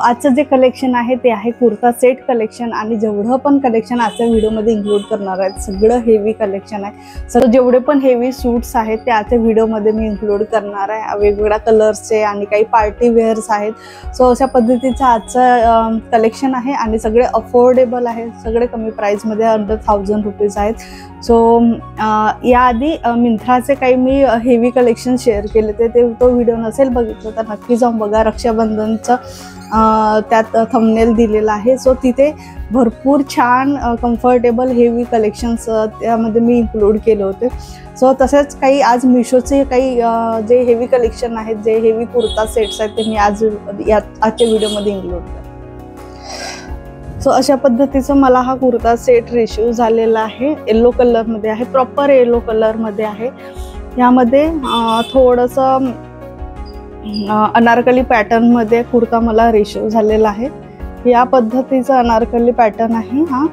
आजचं जे कलेक्शन आहे ते आहे कुर्ता सेट कलेक्शन आणि जेवढं पण कलेक्शन आजच्या व्हिडिओमध्ये इन्क्लूड करणार आहे सगळं हेवी कलेक्शन आहे। सर जेवढे पण हेवी सूट्स आहेत ते आजच्या व्हिडिओमध्ये मी इन्क्लूड करणार आहे। वेगवेगळ्या कलर्सचे आणि काही पार्टी वेअर्स आहेत। सो अशा पद्धतीचं आजचं कलेक्शन आहे आणि सगळे अफोर्डेबल आहे, सगळे कमी प्राइसमध्ये अंडर 1000 रुपीज आहेत। सो याआधी मिंत्राचे काही मी हेवी कलेक्शन शेअर केले ते तो व्हिडिओ नसेल बघितलं तर नक्की जाऊन बघा। रक्षाबंधनचं त्यात थंबनेल दिलेला आहे। सो तिथे भरपूर छान कम्फर्टेबल हेवी कलेक्शन्स त्यामध्ये मी इन्क्लूड केले होते। सो तसेच काही आज मिशोचे काही जे हेवी कलेक्शन आहेत, जे हेवी कुर्ता सेट्स आहेत ते मी आजच्या व्हिडिओमध्ये इन्क्लूड केले। सो अशा पद्धतीचं मला हा कुर्ता सेट रिसीव झालेला आहे। येलो कलरमध्ये आहे, प्रॉपर येलो कलरमध्ये आहे। यामध्ये थोडंसं अनारकली पॅटर्न मध्ये कुर्ता मला रिसीव झालेला आहे। या पद्धतीचा अनारकली पॅटर्न आहे हा।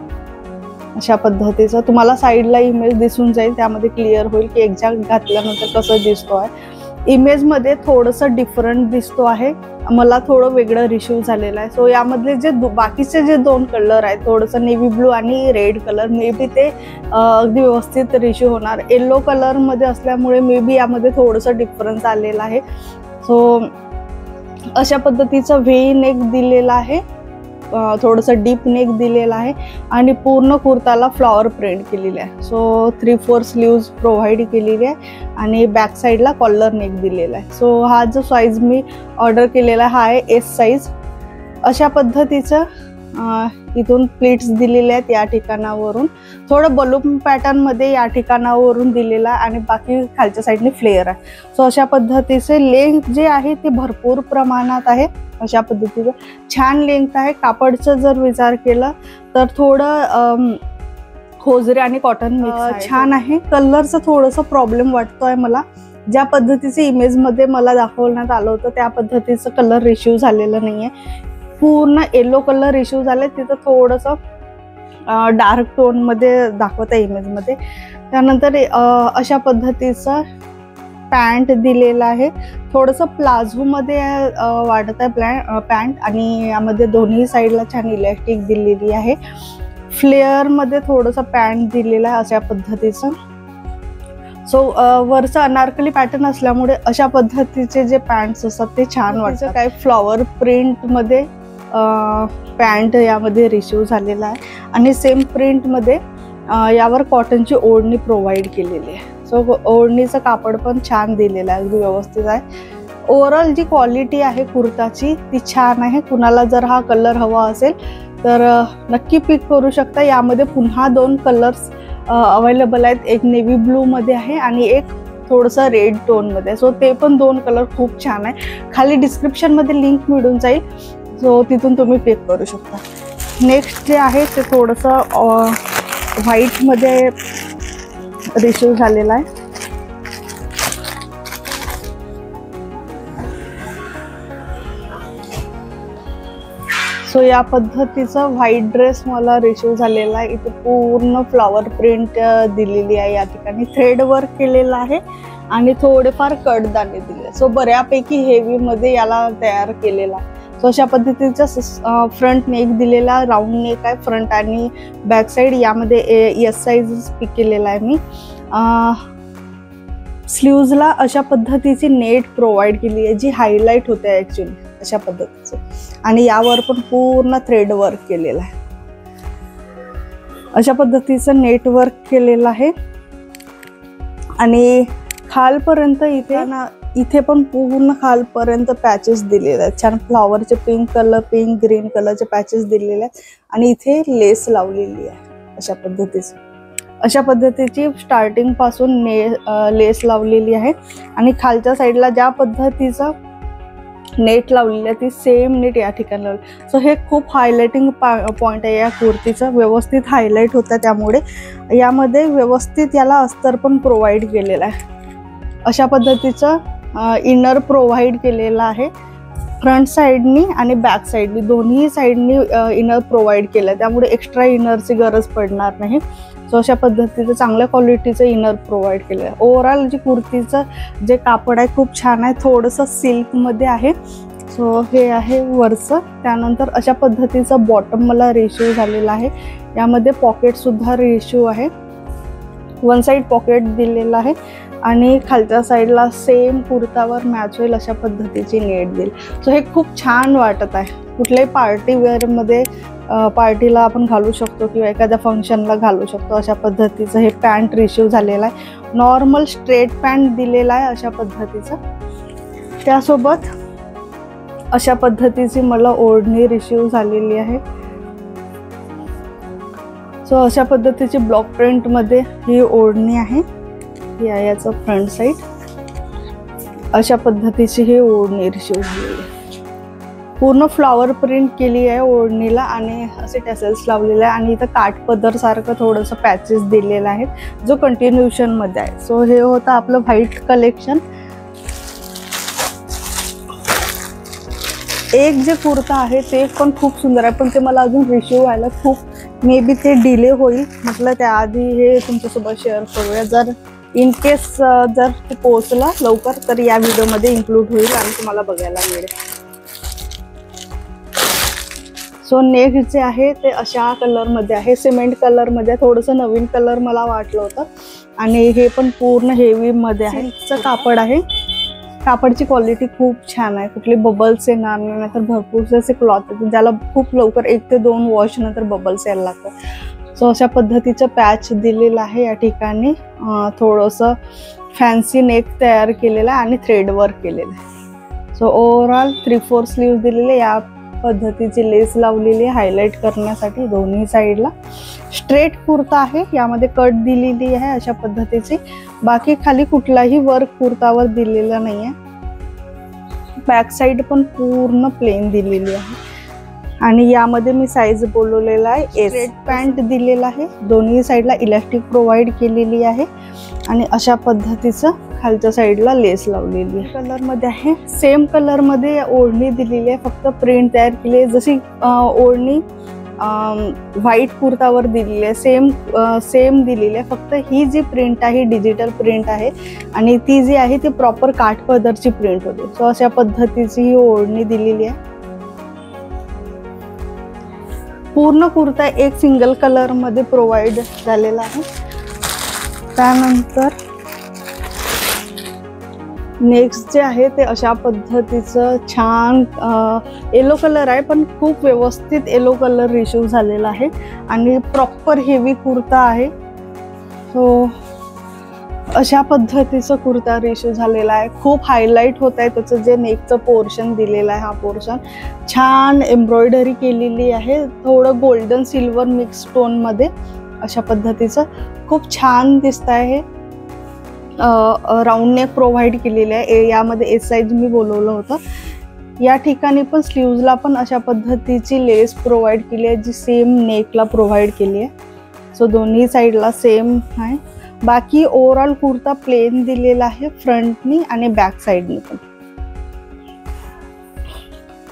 अशा पद्धतीचा तुम्हाला साइडला इमेज दिसून जाईल, त्यामध्ये क्लिअर होईल की एक्झॅक्ट घातल्यानंतर कसं दिसतो आहे। इमेज मध्ये थोडंसं डिफरंट दिसतो आहे, मला थोडं वेगळं रिसीव झालेलं आहे। सो यामधले जे बाकीचे जे दोन कलर आहेत, थोडंसं नेव्ही ब्लू आणि रेड कलर, मे बी ते अगदी व्यवस्थित रिसीव होणार। येलो कलर मध्ये असल्यामुळे मे बी यामध्ये थोडंसं डिफरन्स आलेला आहे। सो अशा पद्धतीचा व्ही नेक दिलेला आहे, थोडंसं डीप नेक दिलेला आहे आणि पूर्ण कुर्ताला फ्लॉवर प्रिंट केलेली आहे। सो 3/4 स्लीव्ज प्रोव्हाइड केलेली आहे आणि बॅक साईडला कॉलर नेक दिलेला आहे। सो हा जो साईज मी ऑर्डर केलेला हा आहे एस साईज। अशा पद्धतीचं इथून प्लीट्स दिलेले आहेत या ठिकाणावरून, थोडं बलून पॅटर्न मध्ये या ठिकाणावरून दिलेला आणि बाकी खालच्या साईडने फ्लेअर आहे। सो अशा पद्धतीचे लेंथ जे आहे ते भरपूर प्रमाणात आहे। अशा पद्धतीचं छान लेंथ आहे। कापडचं जर विचार केला तर थोडं खोजरे आणि कॉटन मिक्स छान आहे। कलरचं थोडंसं प्रॉब्लेम वाटतोय मला, ज्या पद्धतीचे इमेज मध्ये मला दाखवण्यात आलं होतं त्या पद्धतीचं कलर रिसीव झालेलं नाहीये। पूर्ण येलो कलर इश्यू झाले, तिथं थोडंसं डार्क टोन मध्ये दाखवत आहे इमेज मध्ये। त्यानंतर अशा पद्धतीचं पॅन्ट दिलेला आहे, थोडंसं प्लाझो मध्ये वाटत आहे पॅन्ट आणि यामध्ये दोन्ही साईडला छान इलास्टिक दिलेली आहे। फ्लेअर मध्ये थोडंसं पॅन्ट दिलेला आहे अशा पद्धतीचं। सो वरचा अनारकली पॅटर्न असल्यामुळे अशा पद्धतीचे जे पॅन्ट्स असतात ते छान वाटतात। काय फ्लॉवर प्रिंट मध्ये पॅन्ट यामध्ये रिसीव झालेला आहे आणि सेम प्रिंट मध्ये यावर कॉटनची ओढणी प्रोव्हाइड केलेली आहे। सो ओढणीचं कापड पण छान दिलेलं आहे, अगदी व्यवस्थित आहे। ओव्हरऑल जी क्वालिटी आहे कुर्ताची ती छान आहे। कुणाला जर हा कलर हवा असेल तर नक्की पिक करू शकता। यामध्ये पुन्हा दोन कलर्स अवेलेबल आहेत, एक नेव्ही ब्लू मध्ये आहे आणि एक थोडंसं रेड टोन मध्ये। सो ते पण दोन कलर खूप छान आहे। खाली डिस्क्रिप्शन मध्ये लिंक मिळून जाईल, सो तिथून तुम्ही पिक करू शकता। नेक्स्ट जे आहे ते थोडंसं व्हाईट मध्ये रिसीव झालेला आहे। सो या पद्धतीचा व्हाईट ड्रेस मला रिसीव झालेला आहे। इथे पूर्ण फ्लॉवर प्रिंट दिलेली आहे, या ठिकाणी थ्रेड वर्क केलेला आहे आणि थोडेफार कडदाणे दिले। सो बऱ्यापैकी हेवी मध्ये याला तयार केलेला आहे। सो अशा पद्धतीचा फ्रंट नेक दिलेला, राऊंड नेक आहे फ्रंट आणि बॅक साईड। यामध्ये एस साईज पिक केलेला आहे मी। स्लीव्जला अशा पद्धतीची नेट प्रोव्हाइड केली आहे जी हायलाइट होते ऍक्च्युअली अशा पद्धतीचं, आणि यावर पण पूर्ण थ्रेड वर्क केलेलं आहे। अशा पद्धतीचं नेट वर्क केलेलं आहे आणि खालपर्यंत इथे पण पूर्ण खालपर्यंत पॅचेस दिलेले आहेत। छान फ्लॉवरचे पिंक कलर, पिंक ग्रीन कलरचे पॅचेस दिलेले आहेत आणि इथे लेस लावलेली आहे अशा पद्धतीचं। अशा पद्धतीची स्टार्टिंग पासून लेस लावलेली आहे आणि खालच्या साईडला ज्या पद्धतीचा नेट लावलेली आहे ती सेम नेट या ठिकाणी लावली। सो हे खूप हायलाइटिंग पॉइंट आहे या कुर्तीचा, व्यवस्थित हायलाइट होता, त्यामुळे यामध्ये व्यवस्थित याला अस्तर पण प्रोव्हाइड केलेला आहे। अशा पद्धतीचं इनर प्रोव्हाइड केलेला आहे। फ्रंट साइडनी आणि बॅक साइडनी दोन्ही साइडनी इनर प्रोव्हाइड केलं, त्यामुळे एक्स्ट्रा इनरची गरज पडणार नाही। सो अशा पद्धतीचं चांगल्या क्वालिटीचं इनर प्रोव्हाइड केलं आहे. ओव्हरऑल जी कुर्तीचं जे कापड आहे खूप छान आहे, थोडंसं सिल्कमध्ये आहे. सो हे आहे वरचं. त्यानंतर अशा पद्धतीचं बॉटम मला रेशिओ झालेला आहे. यामध्ये पॉकेटसुद्धा रेशिओ आहे, वन साईड पॉकेट दिलेलं आहे आणि खालच्या साईडला सेम कुर्तावर मॅच होईल अशा पद्धतीची नेट देईल. सो हे खूप छान वाटत आहे. कुठल्याही पार्टीवेअरमध्ये पार्टीला आपण घालू शकतो किंवा एखाद्या फंक्शनला घालू शकतो अशा पद्धतीचं हे पॅन्ट रिसीव झालेलं आहे. नॉर्मल स्ट्रेट पॅन्ट दिलेला आहे अशा पद्धतीचं. त्यासोबत अशा पद्धतीची मला ओढणी रिसीव झालेली आहे. सो अशा पद्धतीची ब्लॉक प्रिंटमध्ये ही ओढणी आहे. याचं फ्रंट साईड अशा पद्धतीची ही ओढणी रिसीव झालेली आहे. पूर्ण फ्लॉवर प्रिंट केली आहे ओढणीला आणि असे टॅसल्स लावलेले आहे आणि इथं काठपदर सारखं थोडंसं पॅचेस दिलेलं आहे जो कंटिन्युएशनमध्ये आहे. सो हे होतं आपलं व्हाईट कलेक्शन. एक जे कुर्ता आहे ते पण खूप सुंदर आहे, पण ते मला अजून रिसीव व्हायला खूप मे बी ते डिले होईल. म्हटलं त्याआधी हे तुमच्यासोबत शेअर करूया. जर इन केस जर ते पोहोचलं लवकर तर या व्हिडिओमध्ये इन्क्लूड होईल आणि तुम्हाला बघायला मिळेल. सो नेक्स्ट जे आहे ते अशा कलरमध्ये आहे, सिमेंट कलरमध्ये. थोडंसं नवीन कलर मला वाटलं होतं आणि हे पण पूर्ण हेवीमध्ये आहे. सिल्कचं कापड आहे. कापडची क्वालिटी खूप छान आहे, कुठले बबल्स येणार नाही, तर भरपूरसे असे क्लॉथ आहेत ज्याला खूप लवकर 1 ते 2 वॉश नंतर बबल्स यायला लागतात. सो अशा पद्धतीचं पॅच दिलेलं आहे या ठिकाणी. थोडंसं फॅन्सी नेक तयार केलेलं आहे आणि थ्रेड वर्क केलेलं आहे. सो ओव्हरऑल 3/4 स्लीव्ह दिलेले, या पद्धतीची लेस लावलेली आहे हायलाइट करण्यासाठी दोन्ही साईडला. स्ट्रेट कुर्ता आहे, यामध्ये कट दिलेली आहे अशा पद्धतीची. बाकी खाली कुठलाही वर्क कुर्तावर दिलेला नाही आहे. बॅक साईड पण पूर्ण प्लेन दिलेली आहे आणि यामध्ये मी साईज बोलवलेला आहे. स्ट्रेट पॅन्ट दिलेला आहे, दोन्ही साईडला इलास्टिक प्रोव्हाइड केलेली आहे आणि अशा पद्धतीचं खालच्या साईडला लेस लावलेली आहे. कलरमध्ये आहे, सेम कलरमध्ये ओढणी दिलेली आहे, फक्त प्रिंट तयार केली आहे जशी ओढणी व्हाईट कुर्तावर दिलेली आहे सेम दिलेली आहे. फक्त ही जी प्रिंट आहे डिजिटल प्रिंट आहे आणि ती जी आहे ती प्रॉपर काठपदरची प्रिंट होते. सो अशा पद्धतीची ही ओढणी दिलेली आहे. पूर्ण कुर्ता एक सिंगल कलरमध्ये प्रोव्हाइड झालेला आहे. त्यानंतर नेक्स्ट जे आहे ते अशा पद्धतीचं छान येलो कलर आहे, पण खूप व्यवस्थित येलो कलर रिसीव झालेला आहे आणि प्रॉपर हेवी कुर्ता आहे. सो अशा पद्धतीचं कुर्ता रिसीव झालेला आहे. खूप हायलाइट होत आहे त्याचं जे नेकचं पोर्शन दिलेलं आहे. हा पोर्शन छान एम्ब्रॉयडरी केलेली आहे, थोडं गोल्डन सिल्वर मिक्स टोनमध्ये अशा पद्धतीचं खूप छान दिसत आहे. राऊंड नेक प्रोव्हाइड केलेले आहे. यामध्ये एस साईज मी बोलवलं होतं. या ठिकाणी पण स्लीव्जला पण अशा पद्धतीची लेस प्रोव्हाइड केली आहे जी सेम नेकला प्रोव्हाइड केली आहे. सो दोन्ही साईडला सेम आहे. बाकी ओव्हरऑल कुर्ता प्लेन दिलेला आहे फ्रंटनी आणि बॅक साईडनी पण.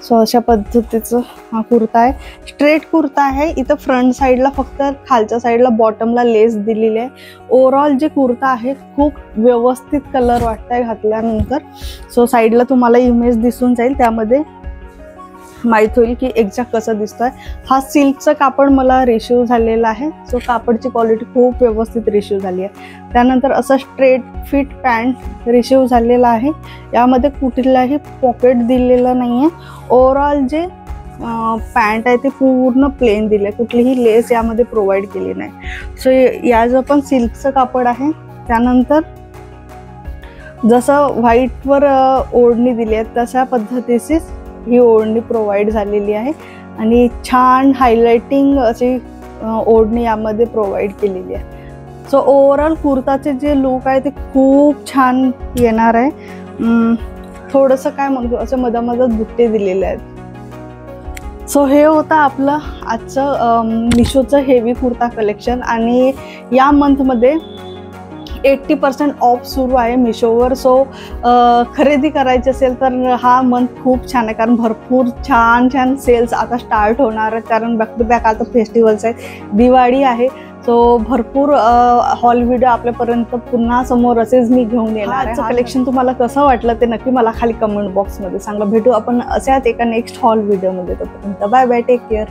सो अशा पद्धतीचं हा कुर्ता आहे. स्ट्रेट कुर्ता आहे. इथं फ्रंट साईडला फक्त खालच्या साईडला बॉटमला लेस दिलेली आहे. ओव्हरऑल जे कुर्ता आहे खूप व्यवस्थित कलर वाटतंय घातल्यानंतर. सो साईडला तुम्हाला इमेज दिसून जाईल, त्यामध्ये माहीत होईल की एक्झॅक्ट कसं दिसतोय. हा सिल्कचं कापड मला रिसीव झालेला आहे. सो कापडची क्वालिटी खूप व्यवस्थित रिसीव झाली आहे. त्यानंतर असं स्ट्रेट फिट पॅन्ट रिसीव झालेला आहे. यामध्ये कुठलाही पॉकेट दिलेलं नाही आहे. ओव्हरऑल जे पॅन्ट आहे ते पूर्ण प्लेन दिले, कुठलीही लेस यामध्ये प्रोव्हाइड केली नाही. सो याचं पण सिल्कचं कापड आहे. त्यानंतर जसं व्हाईटवर ओढणी दिली आहे तशा पद्धतीचीच ही ओढणी प्रोव्हाइड झालेली आहे आणि छान हायलाइटिंग अशी ओढणी यामध्ये प्रोव्हाइड केलेली आहे. सो ओव्हरऑल कुर्ताचे जे लुक आहे ते खूप छान येणार आहे. थोडंसं काय म्हणतो असं मधामधात बुट्टे दिलेले आहेत. सो हे होतं आपलं आजचं मिशोचं हेवी कुर्ता कलेक्शन आणि या मंथमध्ये 80% ऑफ सुरू आहे मिशोवर. सो खरेदी करायची असेल तर हा मंथ खूप छान आहे, कारण भरपूर छान छान सेल्स आता स्टार्ट होणार आहेत. कारण बॅक टू बॅक आता फेस्टिवल्स आहेत, दिवाळी आहे. सो भरपूर हॉल व्हिडिओ आपल्यापर्यंत पुन्हा समोर असेच मी घेऊन येणार आहे. कलेक्शन तुम्हाला कसं वाटलं ते नक्की मला खाली कमेंट बॉक्समध्ये सांगा. भेटू आपण अशाच एका नेक्स्ट हॉल व्हिडिओमध्ये. तोपर्यंत बाय बाय, टेक केअर.